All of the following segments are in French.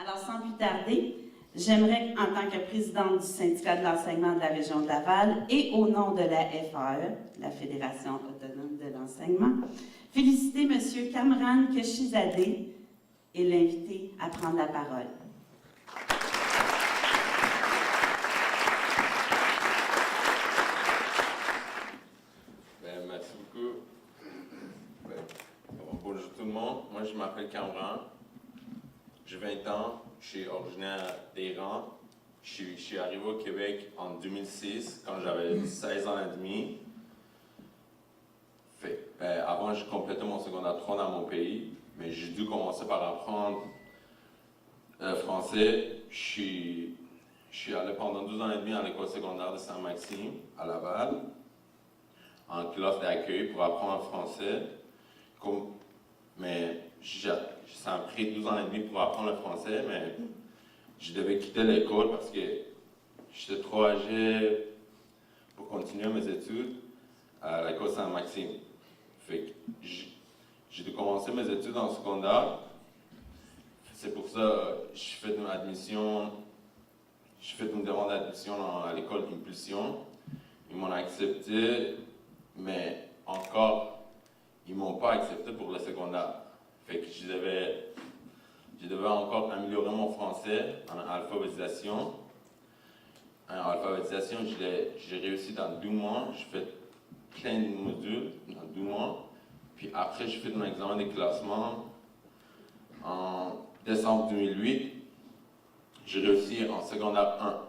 Alors, sans plus tarder, j'aimerais, en tant que présidente du syndicat de l'enseignement de la région de Laval et au nom de la FAE, la Fédération autonome de l'enseignement, féliciter M. Kamran Keshizadeh et l'inviter à prendre la parole. Merci beaucoup. Bonjour tout le monde. Moi, je m'appelle Kamran. J'ai 20 ans. Je suis originaire d'Iran. Je suis arrivé au Québec en 2006, quand j'avais 16 ans et demi. Avant, j'ai complété mon secondaire 3 dans mon pays, mais j'ai dû commencer par apprendre le français. Je suis allé pendant 12 ans et demi à l'école secondaire de Saint-Maxime, à Laval, en classe d'accueil pour apprendre le français. Mais ça a pris 12 ans et demi pour apprendre le français, mais je devais quitter l'école parce que j'étais trop âgé pour continuer mes études à l'école Saint-Maxime. Fait que j'ai dû commencer mes études en secondaire. C'est pour ça que j'ai fait une demande d'admission à l'école Impulsion. Ils m'ont accepté, mais encore, ils m'ont pas accepté pour le secondaire. Fait que je devais encore améliorer mon français en alphabétisation. En alphabétisation, j'ai réussi dans 2 mois. J'ai fait plein de modules dans 2 mois. Puis après, j'ai fait mon examen de classement en décembre 2008. J'ai réussi en secondaire 1.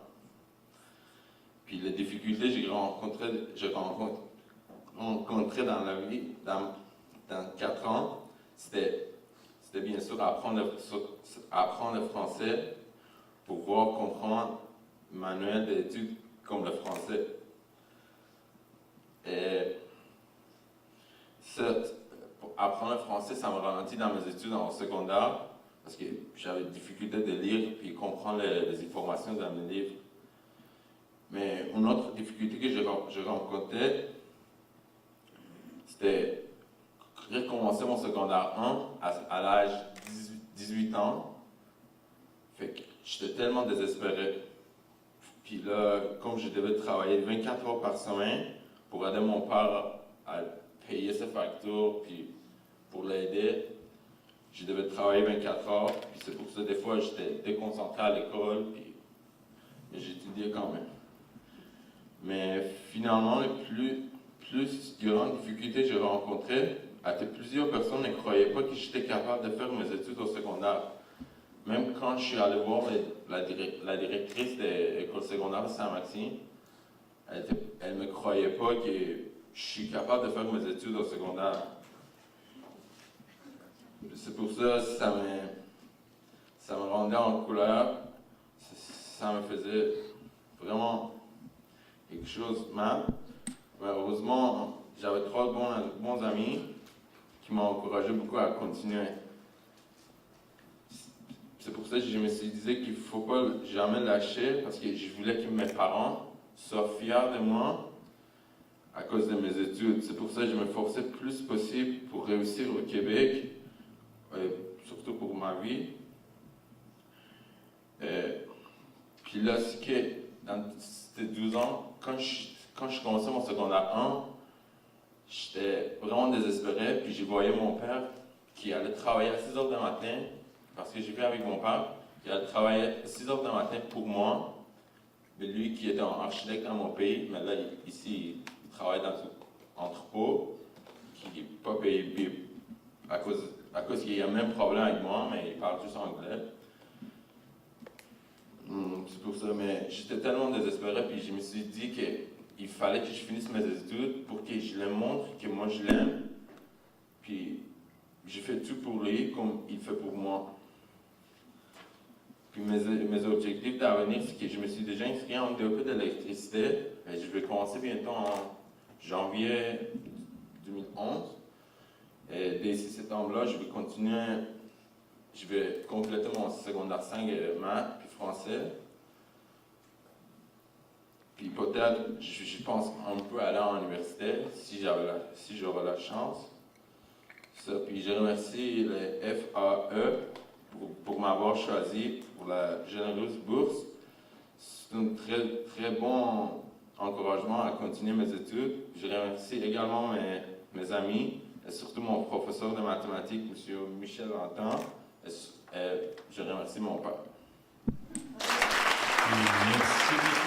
Puis les difficultés que j'ai rencontrées dans la vie, dans 4 ans, c'était bien sûr apprendre le français pour pouvoir comprendre le manuel d'études comme le français. Et pour apprendre le français, ça m'a ralenti dans mes études en secondaire parce que j'avais des difficultés de lire et comprendre les informations dans mes livres. Mais une autre difficulté que j'ai rencontrée, c'était recommencer mon secondaire 1 à l'âge de 18 ans. Fait que j'étais tellement désespéré. Puis là, comme je devais travailler 24 heures par semaine pour aider mon père à payer ses factures, puis pour l'aider, je devais travailler 24 heures. Puis c'est pour ça, des fois, j'étais déconcentré à l'école, mais j'étudiais quand même. Mais finalement, plus grandes difficultés que j'ai rencontrées, plusieurs personnes ne croyaient pas que j'étais capable de faire mes études au secondaire. Même quand je suis allé voir la directrice de l'école secondaire de Saint-Maxime, elle ne me croyait pas que je suis capable de faire mes études au secondaire. C'est pour ça que ça me rendait en colère. Ça me faisait vraiment quelque chose de mal. Mais heureusement, j'avais 3 bons amis qui m'ont encouragé beaucoup à continuer. C'est pour ça que je me suis dit qu'il ne faut pas jamais lâcher, parce que je voulais que mes parents soient fiers de moi à cause de mes études. C'est pour ça que je me forçais le plus possible pour réussir au Québec, surtout pour ma vie. Puis là, c'est que dans ces 12 ans, quand je commençais mon secondaire 1, j'étais vraiment désespéré, puis je voyais mon père qui allait travailler à 6 heures du matin, parce que j'ai vu avec mon père, qui allait travailler à 6 heures du matin pour moi, mais lui qui était architecte dans mon pays, mais là, ici, il travaille dans un entrepôt qui n'est pas payé à cause qu'il y a le même problème avec moi, mais il parle juste anglais. C'est pour ça, mais j'étais tellement désespéré, puis je me suis dit qu'il fallait que je finisse mes études pour que je lui montre que moi je l'aime. Puis j'ai fait tout pour lui comme il fait pour moi. Puis mes objectifs d'avenir, c'est que je me suis déjà inscrit en DEP d'électricité. Je vais commencer bientôt en janvier 2011. Et dès septembre-là, je vais continuer. Je vais compléter mon secondaire 5 maths puis français. Puis peut-être, je pense un peu aller à l'université si j'aurai la chance. Ça, puis je remercie les FAE pour m'avoir choisi pour la généreuse bourse. C'est un très, très bon encouragement à continuer mes études. Je remercie également mes amis, et surtout mon professeur de mathématiques, M. Michel Lantin, et je remercie mon père. Merci.